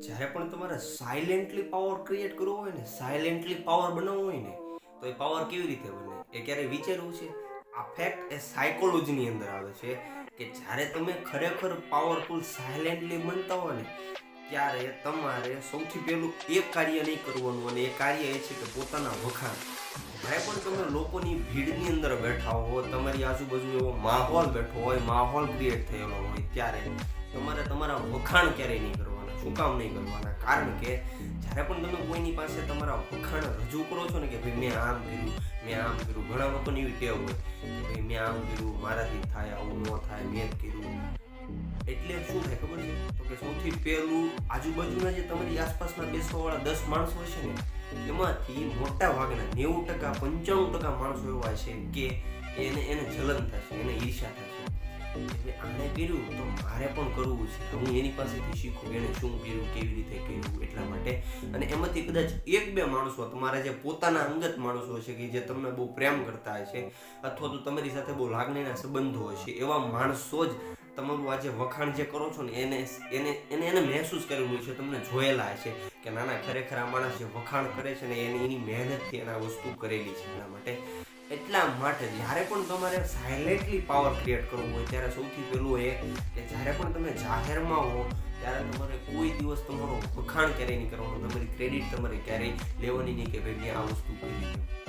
જ્યારે પણ તમારે સાયલેન્ટલી પાવર ક્રિએટ કરવો હોય ને, સાયલેન્ટલી પાવર બનાવવો હોય ને, તો એ પાવર કેવી રીતે બને એ ક્યારેય વિચારવું છે? આ ફેક્ટ એ સાયકોલોજીની અંદર આવે છે કે જ્યારે તમે ખરેખર પાવરફુલ સાયલેન્ટલી બનતા હો ને, ત્યારે તમારે સૌથી પહેલું એક કાર્ય નહીં કરવાનું, અને એ કાર્ય એ છે કે પોતાના વખાણ. જ્યારે પણ તમે લોકોની ભીડની અંદર બેઠા હો, તમારી આજુબાજુ એવો માહોલ બેઠો હોય, માહોલ ક્રિએટ થયેલો હોય, ત્યારે તમારે તમારા વખાણ ક્યારેય નહીં કરવાના. શું કામ નહીં કરવાના? કારણ કે જ્યારે પણ તમે કોઈની પાસે તમારા વખાણ રજૂ કરો છો ને, કે ભાઈ મેં આમ કર્યું, મેં આમ કર્યું, ઘણા લોકોની એવી ટેવ હોય કે ભાઈ મેં આમ કર્યું, મારાથી થાય, આવું ન થાય, મેં જ કર્યું. એટલે શું થાય ખબર છે? તો કે સૌથી પહેલું આજુબાજુના જે તમારી આસપાસના બેસવાવાળા 10 માણસો હશે ને, એમાંથી મોટા ભાગના 90%, 95% માણસો એવા છે કે એને જલન થશે, એને ઈર્ષ્યા થશે. આને કર્યું તો મારે પણ કરવું છે, હું એની પાસેથી શીખું, એને શું કર્યું, કેવી રીતે કર્યું, એટલા માટે. અને એમાંથી કદાચ 1-2 માણસો તમારા જે પોતાના અંગત માણસો છે કે જે તમને બહુ પ્રેમ કરતા હશે, અથવા તો તમારી સાથે બહુ લાગણીના સંબંધો હશે, એવા માણસો જ તમારું આ જે વખાણ જે કરો છો ને એને મહેસૂસ કરેલું છે, તમને જોયેલા હશે કે નાના ખરેખર આ માણસ જે વખાણ કરે છે ને એની મહેનતથી એને આ વસ્તુ કરેલી છે. એટલા માટે જ્યારે પણ તમારે સાયલેન્ટલી પાવર ક્રિએટ કરવું હોય, ત્યારે સૌથી પહેલું એ કે જ્યારે પણ તમે જાહેરમાં હો, ત્યારે તમારે કોઈ દિવસ તમારો વખાણ ક્યારેય નહીં કરવાનો, તમારી ક્રેડિટ તમારે ક્યારેય લેવાની નહીં કે ભાઈ મેં આ વસ્તુ કરી છે.